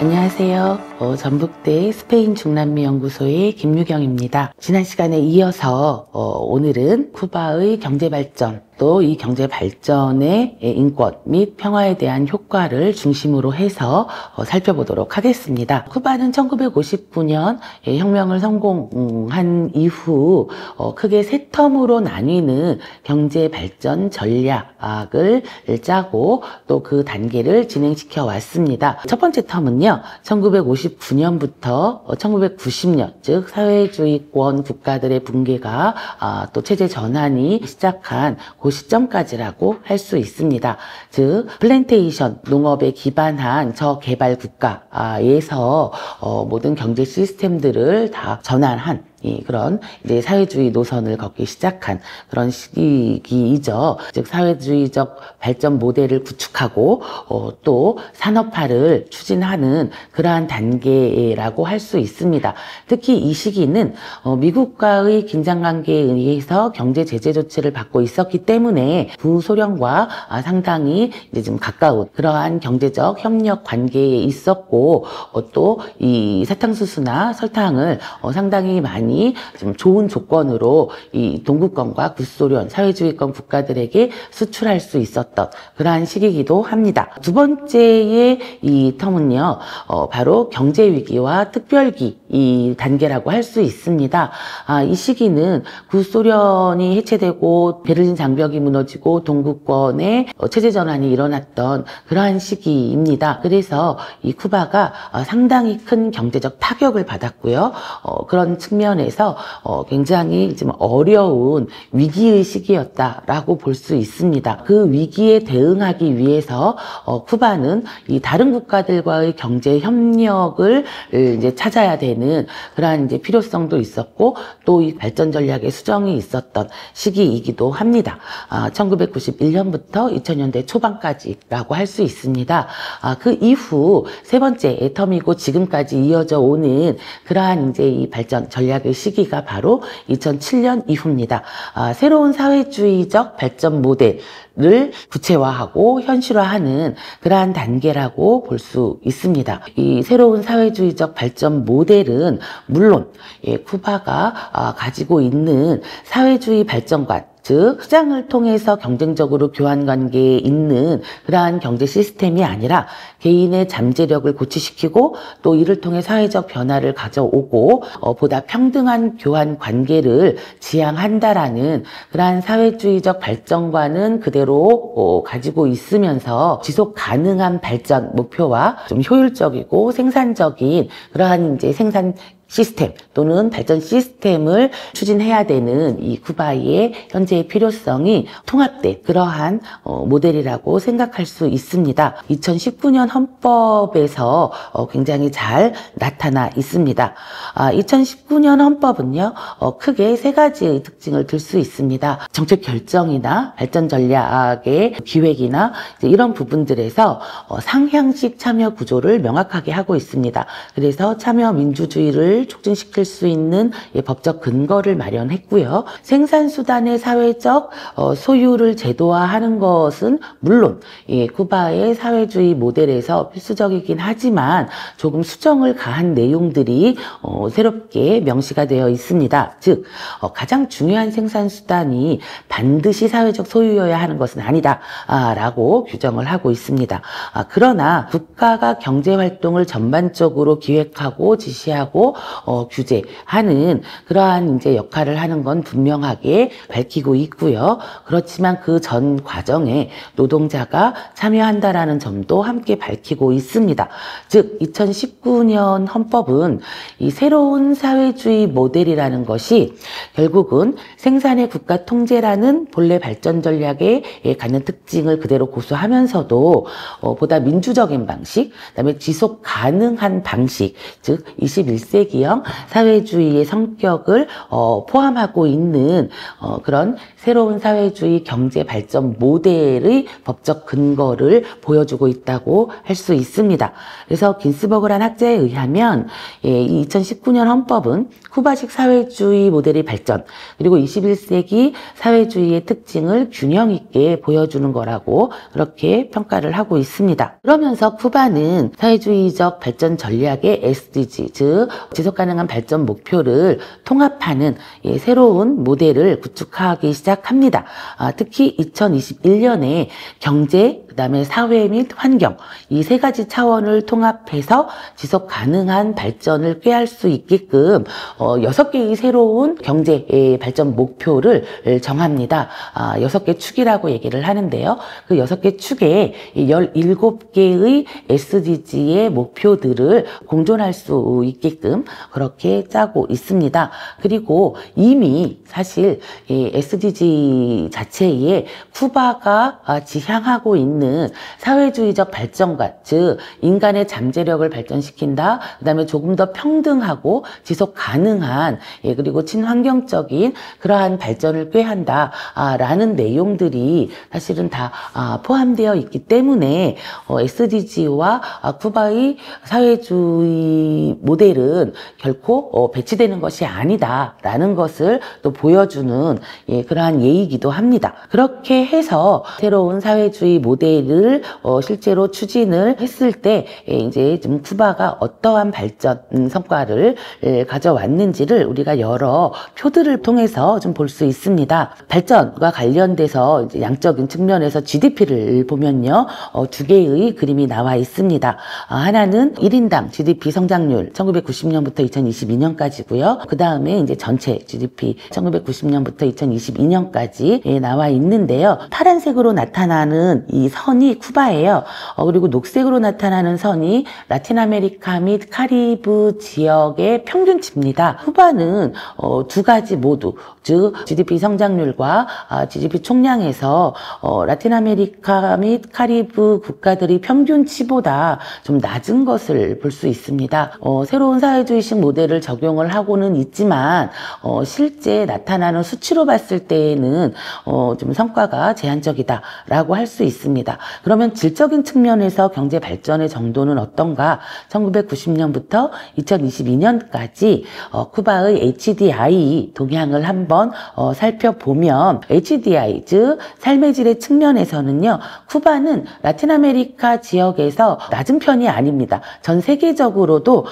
안녕하세요. 전북대 스페인 중남미 연구소의 김유경입니다. 지난 시간에 이어서 오늘은 쿠바의 경제발전, 또 이 경제발전의 인권 및 평화에 대한 효과를 중심으로 해서 살펴보도록 하겠습니다. 쿠바는 1959년 혁명을 성공한 이후 크게 세 텀으로 나뉘는 경제발전 전략을 짜고 또 그 단계를 진행시켜 왔습니다. 첫 번째 텀은요, 1959년부터 1990년, 즉 사회주의권 국가들의 붕괴가 또 체제 전환이 시작한 그 시점까지라고 할 수 있습니다. 즉 플랜테이션 농업에 기반한 저개발 국가에서 모든 경제 시스템들을 다 전환한 그런 이제 사회주의 노선을 걷기 시작한 그런 시기이죠. 즉 사회주의적 발전 모델을 구축하고 또 산업화를 추진하는 그러한 단계라고 할 수 있습니다. 특히 이 시기는 미국과의 긴장관계에 의해서 경제 제재 조치를 받고 있었기 때문에 구소련과 상당히 이제 좀 가까운 그러한 경제적 협력 관계에 있었고 또 이 사탕수수나 설탕을 상당히 많이 좀 좋은 조건으로 이 동구권과 구소련 사회주의권 국가들에게 수출할 수 있었던 그러한 시기이기도 합니다. 두 번째의 이 텀은요, 바로 경제위기와 특별기 이 단계라고 할 수 있습니다. 이 시기는 구소련이 해체되고 베를린 장벽이 무너지고 동구권의 체제 전환이 일어났던 그러한 시기입니다. 그래서 이 쿠바가 상당히 큰 경제적 타격을 받았고요. 그런 측면에서 굉장히 좀 어려운 위기의 시기였다라고 볼 수 있습니다. 그 위기에 대응하기 위해서 쿠바는 이 다른 국가들과의 경제 협력을 이제 찾아야 되는 그러한 이제 필요성도 있었고 또 이 발전 전략의 수정이 있었던 시기이기도 합니다. 1991년부터 2000년대 초반까지라고 할 수 있습니다. 그 이후 세 번째 텀이고 지금까지 이어져 오는 그러한 이제 이 발전 전략의 시기가 바로 2007년 이후입니다. 새로운 사회주의적 발전 모델을 구체화하고 현실화하는 그러한 단계라고 볼 수 있습니다. 이 새로운 사회주의적 발전 모델은 물론 쿠바가 가지고 있는 사회주의 발전관, 즉 시장을 통해서 경쟁적으로 교환 관계에 있는 그러한 경제 시스템이 아니라 개인의 잠재력을 고취시키고 또 이를 통해 사회적 변화를 가져오고 보다 평등한 교환 관계를 지향한다라는 그러한 사회주의적 발전관은 그대로 가지고 있으면서 지속 가능한 발전 목표와 좀 효율적이고 생산적인 그러한 이제 생산 시스템 또는 발전 시스템을 추진해야 되는 이 쿠바의 현재의 필요성이 통합된 그러한 모델이라고 생각할 수 있습니다. 2019년 헌법에서 굉장히 잘 나타나 있습니다. 2019년 헌법은요, 크게 세 가지의 특징을 들 수 있습니다. 정책 결정이나 발전 전략의 기획이나 이런 부분들에서 상향식 참여 구조를 명확하게 하고 있습니다. 그래서 참여 민주주의를 촉진시킬 수 있는 법적 근거를 마련했고요. 생산수단의 사회적 소유를 제도화하는 것은 물론 쿠바의 사회주의 모델에서 필수적이긴 하지만 조금 수정을 가한 내용들이 새롭게 명시가 되어 있습니다. 즉 가장 중요한 생산수단이 반드시 사회적 소유여야 하는 것은 아니다 라고 규정을 하고 있습니다. 그러나 국가가 경제활동을 전반적으로 기획하고 지시하고 규제하는 그러한 이제 역할을 하는 건 분명하게 밝히고 있고요. 그렇지만 그 전 과정에 노동자가 참여한다라는 점도 함께 밝히고 있습니다. 즉 2019년 헌법은 이 새로운 사회주의 모델이라는 것이 결국은 생산의 국가 통제라는 본래 발전 전략에 갖는 특징을 그대로 고수하면서도 보다 민주적인 방식, 그다음에 지속 가능한 방식, 즉 21세기 21세기형 사회주의의 성격을 포함하고 있는 그런 새로운 사회주의 경제 발전 모델의 법적 근거를 보여주고 있다고 할 수 있습니다. 그래서 긴스버그란 학자에 의하면 이 2019년 헌법은 쿠바식 사회주의 모델의 발전 그리고 21세기 사회주의의 특징을 균형 있게 보여주는 거라고 그렇게 평가를 하고 있습니다. 그러면서 쿠바는 사회주의적 발전 전략의 SDG, 즉 지속가능한 발전 목표를 통합하는 새로운 모델을 구축하기 시작합니다. 특히 2021년에 경제, 그다음에 사회 및 환경 이 세 가지 차원을 통합해서 지속 가능한 발전을 꾀할 수 있게끔 6개의 새로운 경제 발전 목표를 정합니다. 6개 축이라고 얘기를 하는데요. 그 6개 축에 17개의 SDG의 목표들을 공존할 수 있게끔 그렇게 짜고 있습니다. 그리고 이미 사실 이 SDG 자체에 쿠바가 지향하고 있는 사회주의적 발전관, 즉 인간의 잠재력을 발전시킨다. 그다음에 조금 더 평등하고 지속 가능한 그리고 친환경적인 그러한 발전을 꾀한다 라는 내용들이 사실은 다 포함되어 있기 때문에 SDG와 쿠바의 사회주의 모델은 결코 배치되는 것이 아니다라는 것을 또 보여주는 그러한 예이기도 합니다. 그렇게 해서 새로운 사회주의 모델을 실제로 추진을 했을 때 이제 좀 쿠바가 어떠한 발전 성과를 가져왔는지를 우리가 여러 표들을 통해서 좀 볼 수 있습니다. 발전과 관련돼서 이제 양적인 측면에서 GDP를 보면요, 두 개의 그림이 나와 있습니다. 하나는 1인당 GDP 성장률 1990년부터 2022년까지고요. 그 다음에 이제 전체 GDP 1990년부터 2022년까지 나와 있는데요. 파란색으로 나타나는 이 선이 쿠바예요. 그리고 녹색으로 나타나는 선이 라틴 아메리카 및 카리브 지역의 평균치입니다. 쿠바는 두 가지 모두, 즉 GDP 성장률과 GDP 총량에서 라틴 아메리카 및 카리브 국가들이 평균치보다 좀 낮은 것을 볼 수 있습니다. 새로운 사회주의식 모델을 적용을 하고는 있지만 실제 나타나는 수치로 봤을 때에는 좀 성과가 제한적이다라고 할 수 있습니다. 그러면 질적인 측면에서 경제 발전의 정도는 어떤가? 1990년부터 2022년까지 쿠바의 HDI 동향을 한번 살펴보면 HDI, 즉 삶의 질의 측면에서는요, 쿠바는 라틴 아메리카 지역에서 낮은 편이 아닙니다. 전 세계적으로도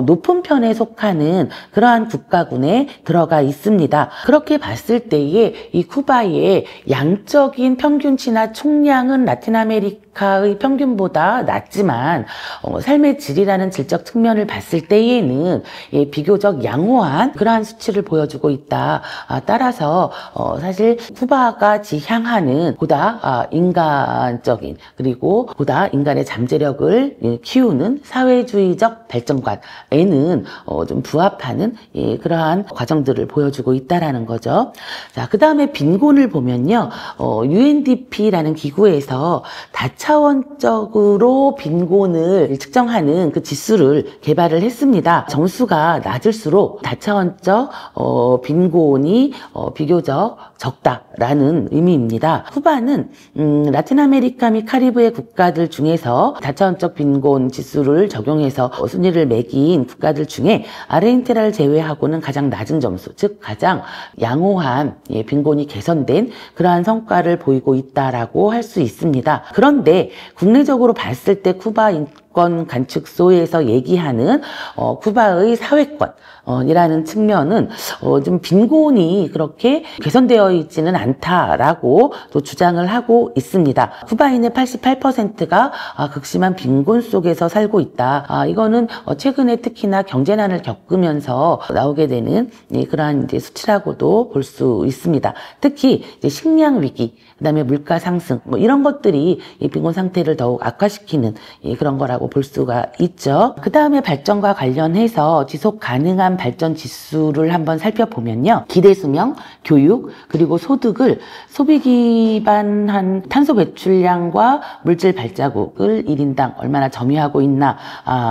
높은 편에 속하는 그러한 국가군에 들어가 있습니다. 그렇게 봤을 때에 이 쿠바의 양적인 평균치나 총량은 라틴 아메리카의 평균보다 낮지만 삶의 질이라는 질적 측면을 봤을 때에는 비교적 양호한 그러한 수치를 보여주고 있다. 따라서 사실 쿠바가 지향하는 보다 인간적인 그리고 보다 인간의 잠재력을 키우는 사회주의적 발전관에는 좀 부합하는 그러한 과정들을 보여주고 있다라는 거죠. 자, 그 다음에 빈곤을 보면요, UNDP라는 기구에서 다차원적으로 빈곤을 측정하는 그 지수를 개발을 했습니다. 점수가 낮을수록 다차원적 빈곤이 비교적 적다라는 의미입니다. 쿠바는 라틴 아메리카 및 카리브해 국가들 중에서 다차원적 빈곤 지수를 적용해서 순위를 매긴 국가들 중에 아르헨티나를 제외하고는 가장 낮은 점수, 즉 가장 양호한 빈곤이 개선된 그러한 성과를 보이고 있다라고 할 수 있습니다. 그런데 국내적으로 봤을 때 쿠바 인권 간축소에서 얘기하는 쿠바의 사회권이라는 측면은 좀 빈곤이 그렇게 개선되어 있지는 않다라고 또 주장을 하고 있습니다. 쿠바인의 88%가 극심한 빈곤 속에서 살고 있다. 이거는 최근에 특히나 경제난을 겪으면서 나오게 되는 그러한 이제 수치라고도 볼 수 있습니다. 특히 이제 식량 위기, 그다음에 물가 상승, 이런 것들이 이 빈곤 상태를 더욱 악화시키는 그런 거라고 있다라고 볼 수가 있죠. 그 다음에 발전과 관련해서 지속 가능한 발전 지수를 한번 살펴보면요. 기대 수명, 교육, 그리고 소득을 소비 기반한 탄소 배출량과 물질 발자국을 1인당 얼마나 점유하고 있나,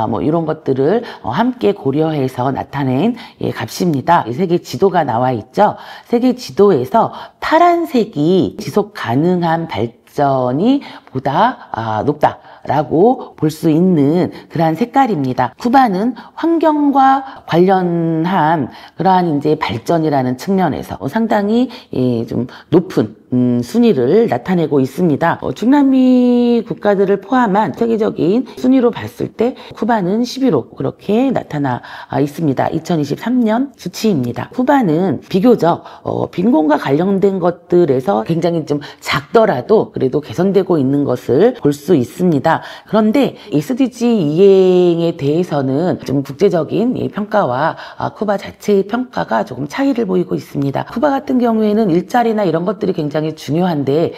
뭐 이런 것들을 함께 고려해서 나타낸 값입니다. 세계 지도가 나와 있죠. 세계 지도에서 파란색이 지속 가능한 발전이 보다 높다라고 볼 수 있는 그러한 색깔입니다. 쿠바는 환경과 관련한 그러한 이제 발전이라는 측면에서 상당히 좀 높은 순위를 나타내고 있습니다. 중남미 국가들을 포함한 세계적인 순위로 봤을 때 쿠바는 11호 그렇게 나타나 있습니다. 2023년 수치입니다. 쿠바는 비교적 빈곤과 관련된 것들에서 굉장히 좀 작더라도 그래도 개선되고 있는 것을 볼 수 있습니다. 그런데 SDG 이행에 대해서는 좀 국제적인 평가와 쿠바 자체의 평가가 조금 차이를 보이고 있습니다. 쿠바 같은 경우에는 일자리나 이런 것들이 굉장히 중요한데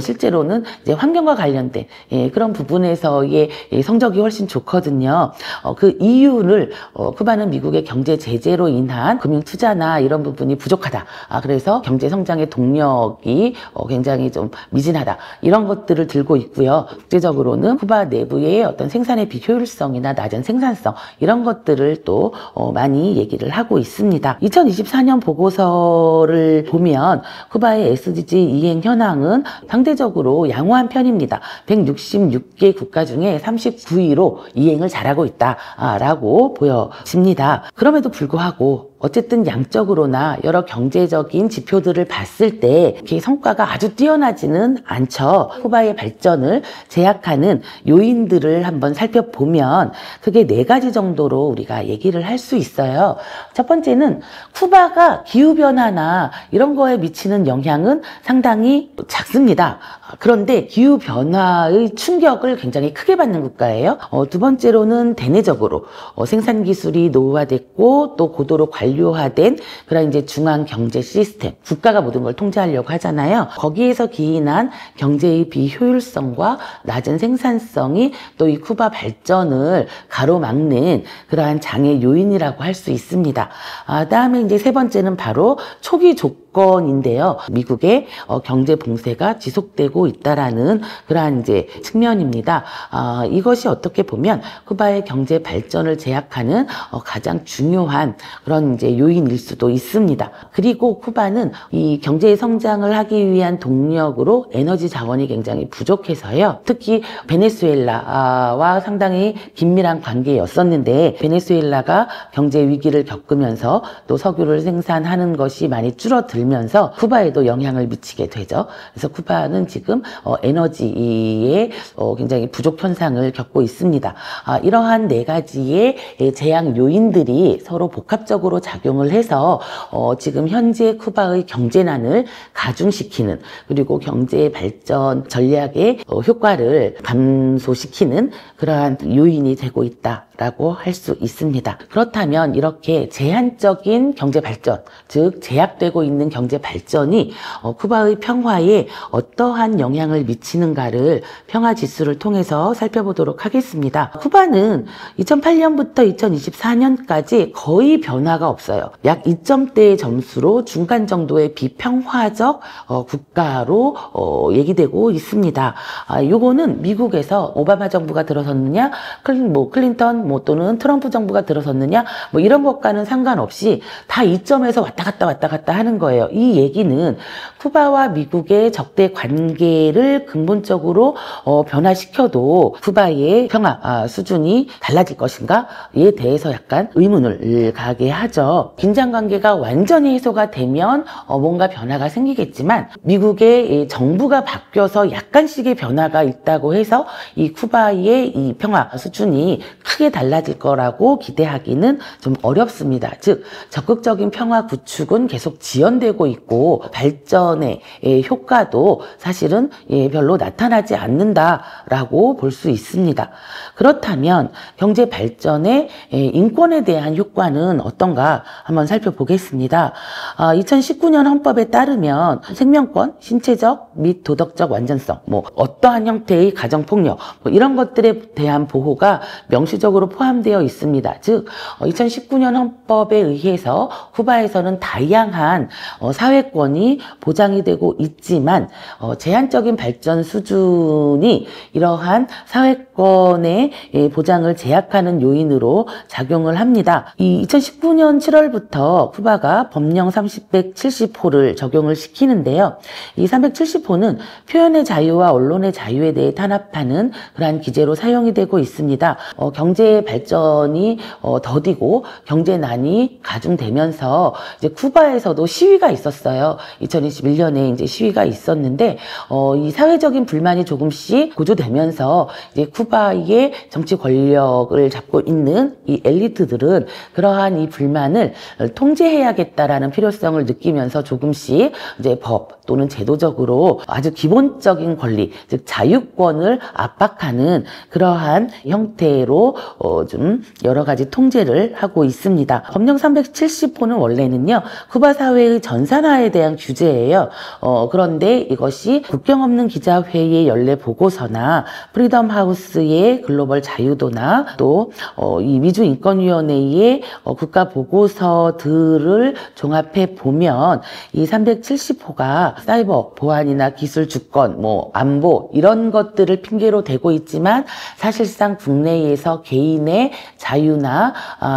실제로는 이제 환경과 관련된 그런 부분에서의 성적이 훨씬 좋거든요. 그 이유를 쿠바는 미국의 경제 제재로 인한 금융 투자나 이런 부분이 부족하다. 그래서 경제 성장의 동력이 굉장히 좀 미진하다. 이런 것들을 들고 있고요. 국제적으로는 쿠바 내부의 어떤 생산의 비효율성이나 낮은 생산성 이런 것들을 또 많이 얘기를 하고 있습니다. 2024년 보고서를 보면 쿠바의 SDG 이행 현황은 상대적으로 양호한 편입니다. 166개 국가 중에 39위로 이행을 잘하고 있다라고 보여집니다. 그럼에도 불구하고 어쨌든 양적으로나 여러 경제적인 지표들을 봤을 때 이렇게 성과가 아주 뛰어나지는 않죠. 쿠바의 발전을 제약하는 요인들을 한번 살펴보면 크게 4가지 정도로 우리가 얘기를 할 수 있어요. 첫 번째는 쿠바가 기후변화나 이런 거에 미치는 영향은 상당히 작습니다. 그런데 기후변화의 충격을 굉장히 크게 받는 국가예요. 두 번째로는 대내적으로 생산 기술이 노후화됐고 또 고도로 관료화된 그런 이제 중앙 경제 시스템, 국가가 모든 걸 통제하려고 하잖아요. 거기에서 기인한 경제의 비효율성과 낮은 생산성이 또 이 쿠바 발전을 가로막는 그러한 장애 요인이라고 할 수 있습니다. 다음에 이제 세 번째는 바로 초기 조건인데요. 미국의 경제 봉쇄가 지속되고 있다라는 그러한 이제 측면입니다. 이것이 어떻게 보면 쿠바의 경제 발전을 제약하는 가장 중요한 그런 이제 요인일 수도 있습니다. 그리고 쿠바는 이 경제 성장을 하기 위한 동력으로 에너지 자원이 굉장히 부족해서요. 특히 베네수엘라와 상당히 긴밀한 관계였었는데 베네수엘라가 경제 위기를 겪으면서 또 석유를 생산하는 것이 많이 줄어들면서 쿠바에도 영향을 미치게 되죠. 그래서 쿠바는 지금 에너지의 굉장히 부족 현상을 겪고 있습니다. 이러한 4가지의 재앙 요인들이 서로 복합적으로 작용을 해서 지금 현재 쿠바의 경제난을 가중시키는 그리고 경제 발전 전략의 효과를 감소시키는 그러한 요인이 되고 있다라고 할 수 있습니다. 그렇다면 이렇게 제한적인 경제 발전, 즉 제약되고 있는 경제 발전이 쿠바의 평화에 어떠한 영향을 미치는가를 평화지수를 통해서 살펴보도록 하겠습니다. 쿠바는 2008년부터 2024년까지 거의 변화가 없어요. 약 2점대의 점수로 중간 정도의 비평화적 국가로 얘기되고 있습니다. 요거는 미국에서 오바마 정부가 들어섰느냐, 클린턴 또는 트럼프 정부가 들어섰느냐, 이런 것과는 상관없이 다 2점에서 왔다 갔다 하는 거예요. 이 얘기는 쿠바와 미국의 적대 관계를 근본적으로 변화시켜도 쿠바의 평화 수준이 달라질 것인가에 대해서 약간 의문을 가게 하죠. 긴장 관계가 완전히 해소가 되면 뭔가 변화가 생기겠지만 미국의 정부가 바뀌어서 약간씩의 변화가 있다고 해서 이 쿠바의 이 평화 수준이 크게 달라질 거라고 기대하기는 좀 어렵습니다. 즉 적극적인 평화 구축은 계속 지연되고 사용되고 있고 발전의 효과도 사실은 별로 나타나지 않는다라고 볼 수 있습니다. 그렇다면 경제 발전의 인권에 대한 효과는 어떤가 한번 살펴보겠습니다. 2019년 헌법에 따르면 생명권, 신체적 및 도덕적 완전성, 어떠한 형태의 가정폭력 이런 것들에 대한 보호가 명시적으로 포함되어 있습니다. 즉 2019년 헌법에 의해서 쿠바에서는 다양한 사회권이 보장이 되고 있지만 제한적인 발전 수준이 이러한 사회권의 보장을 제약하는 요인으로 작용을 합니다. 이 2019년 7월부터 쿠바가 법령 370호를 적용을 시키는데요. 이 370호는 표현의 자유와 언론의 자유에 대해 탄압하는 그러한 기제로 사용이 되고 있습니다. 경제 발전이 더디고 경제난이 가중되면서 이제 쿠바에서도 시위가 있었어요. 2021년에 이제 시위가 있었는데 이 사회적인 불만이 조금씩 고조되면서 이제 쿠바의 정치 권력을 잡고 있는 이 엘리트들은 그러한 이 불만을 통제해야겠다라는 필요성을 느끼면서 조금씩 이제 법 또는 제도적으로 아주 기본적인 권리, 즉 자유권을 압박하는 그러한 형태로 좀 여러 가지 통제를 하고 있습니다. 법령 370호는 원래는요 쿠바 사회의 전산화에 대한 규제예요. 그런데 이것이 국경 없는 기자회의 연례 보고서나 프리덤 하우스의 글로벌 자유도나 또 이 미주인권위원회의 국가 보고서들을 종합해 보면 이 370호가 사이버 보안이나 기술 주권, 안보 이런 것들을 핑계로 대고 있지만 사실상 국내에서 개인의 자유나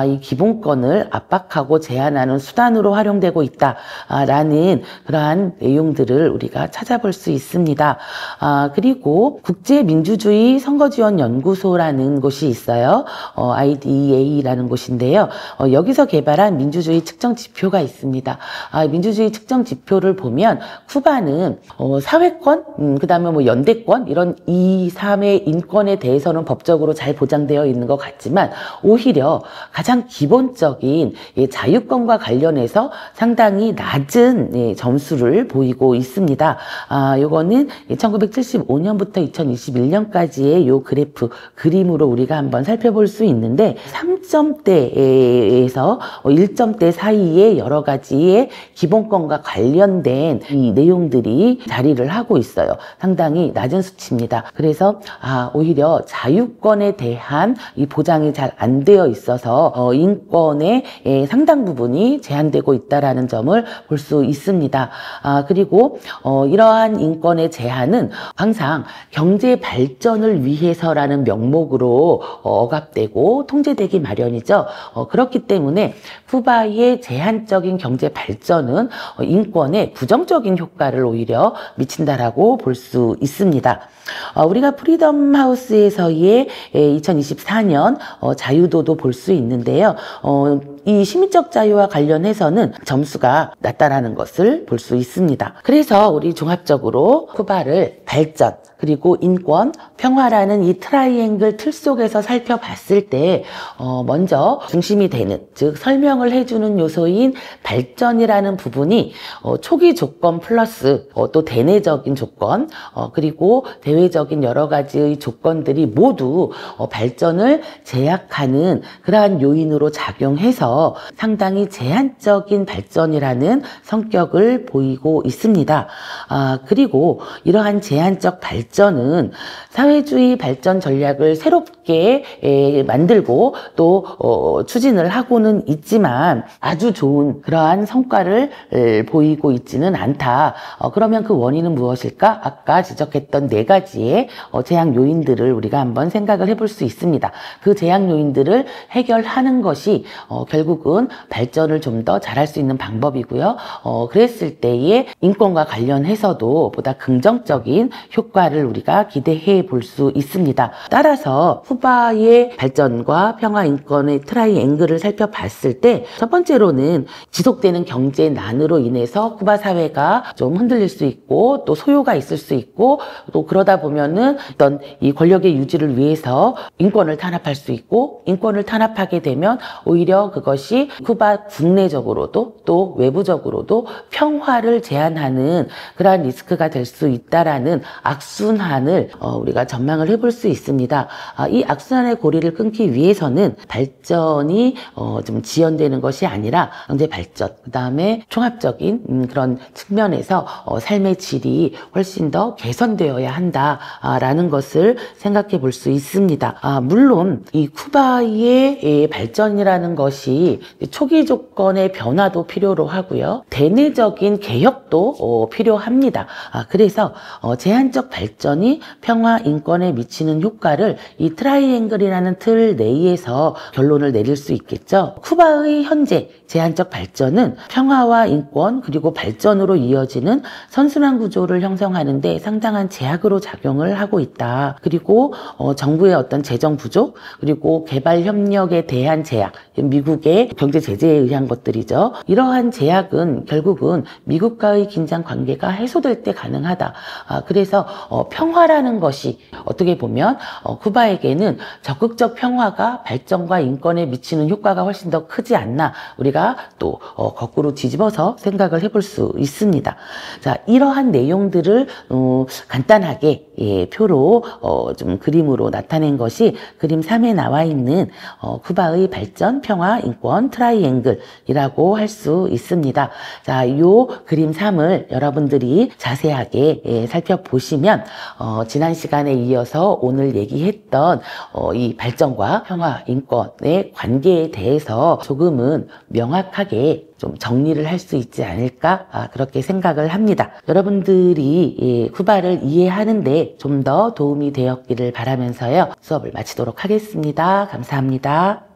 이 기본권을 압박하고 제한하는 수단으로 활용되고 있다라는 그러한 내용들을 우리가 찾아볼 수 있습니다. 그리고 국제민주주의 선거지원연구소라는 곳이 있어요. IDEA라는 곳인데요. 여기서 개발한 민주주의 측정 지표가 있습니다. 민주주의 측정 지표를 보면 쿠바는 사회권, 그 다음에 연대권 이런 2, 3의 인권에 대해서는 법적으로 잘 보장되어 있는 것 같지만 오히려 가장 기본적인 자유권과 관련해서 상당히 낮은 점수를 보이고 있습니다. 요거는 1975년부터 2021년까지의 요 그래프 그림으로 우리가 한번 살펴볼 수 있는데 3점대에서 1점대 사이에 여러 가지의 기본권과 관련된 이 내용들이 자리를 하고 있어요. 상당히 낮은 수치입니다. 그래서 오히려 자유권에 대한 이 보장이 잘 안 되어 있어서 인권의 상당 부분이 제한되고 있다라는 점을 볼 수 있습니다. 그리고 이러한 인권의 제한은 항상 경제 발전을 위해서라는 명목으로 억압되고 통제되기 마련이죠. 그렇기 때문에 쿠바의 제한적인 경제 발전은 인권에 부정적인 효과를 오히려 미친다라고 볼 수 있습니다. 우리가 프리덤 하우스에서의 2024년 자유도도 볼 수 있는데요. 이 시민적 자유와 관련해서는 점수가 낮다라는 것을 볼 수 있습니다. 그래서 우리 종합적으로 쿠바를 발전, 그리고 인권, 평화라는 이 트라이앵글 틀 속에서 살펴봤을 때 먼저 중심이 되는, 즉 설명을 해주는 요소인 발전이라는 부분이 초기 조건 플러스 또 대내적인 조건, 그리고 대외적인 여러 가지의 조건들이 모두 발전을 제약하는 그러한 요인으로 작용해서 상당히 제한적인 발전이라는 성격을 보이고 있습니다. 그리고 이러한 제한적 발전은 사회주의 발전 전략을 새롭게 만들고 또 추진을 하고는 있지만 아주 좋은 그러한 성과를 보이고 있지는 않다. 그러면 그 원인은 무엇일까? 아까 지적했던 네 가지의 제약 요인들을 우리가 한번 생각을 해볼 수 있습니다. 그 제약 요인들을 해결하는 것이 결국은 발전을 좀 더 잘할 수 있는 방법이고요. 그랬을 때에 인권과 관련해서도 보다 긍정적인 효과를 우리가 기대해 볼 볼 수 있습니다. 따라서 쿠바의 발전과 평화 인권의 트라이앵글을 살펴봤을 때 첫 번째로는 지속되는 경제난으로 인해서 쿠바 사회가 좀 흔들릴 수 있고 또 소요가 있을 수 있고 또 그러다 보면은 어떤 이 권력의 유지를 위해서 인권을 탄압할 수 있고 인권을 탄압하게 되면 오히려 그것이 쿠바 국내적으로도 또 외부적으로도 평화를 제한하는 그러한 리스크가 될 수 있다라는 악순환을 우리가 전망을 해볼 수 있습니다. 이 악순환의 고리를 끊기 위해서는 발전이 좀 지연되는 것이 아니라 경제 발전, 그 다음에 총합적인 그런 측면에서 삶의 질이 훨씬 더 개선되어야 한다라는 것을 생각해 볼 수 있습니다. 물론 이 쿠바의 발전이라는 것이 초기 조건의 변화도 필요로 하고요. 대내적인 개혁도 필요합니다. 그래서 제한적 발전이 평화 인권에 미치는 효과를 이 트라이앵글이라는 틀 내에서 결론을 내릴 수 있겠죠. 쿠바의 현재 제한적 발전은 평화와 인권 그리고 발전으로 이어지는 선순환 구조를 형성하는 데 상당한 제약으로 작용을 하고 있다. 그리고 정부의 어떤 재정 부족 그리고 개발 협력에 대한 제약, 미국의 경제 제재에 의한 것들이죠. 이러한 제약은 결국은 미국과의 긴장 관계가 해소될 때 가능하다. 그래서 평화라는 것이 어떻게 보면 쿠바에게는 적극적 평화가 발전과 인권에 미치는 효과가 훨씬 더 크지 않나 우리가 또 거꾸로 뒤집어서 생각을 해볼 수 있습니다. 자, 이러한 내용들을 간단하게 표로 좀 그림으로 나타낸 것이 그림 3에 나와 있는 쿠바의 발전, 평화, 인권 트라이앵글이라고 할 수 있습니다. 자, 이 그림 3을 여러분들이 자세하게 살펴보시면 지난 시간에 이어서 오늘 얘기했던 이 발전과 평화, 인권의 관계에 대해서 조금은 명확하게 좀 정리를 할 수 있지 않을까 그렇게 생각을 합니다. 여러분들이 쿠바를 이해하는데 좀 더 도움이 되었기를 바라면서요. 수업을 마치도록 하겠습니다. 감사합니다.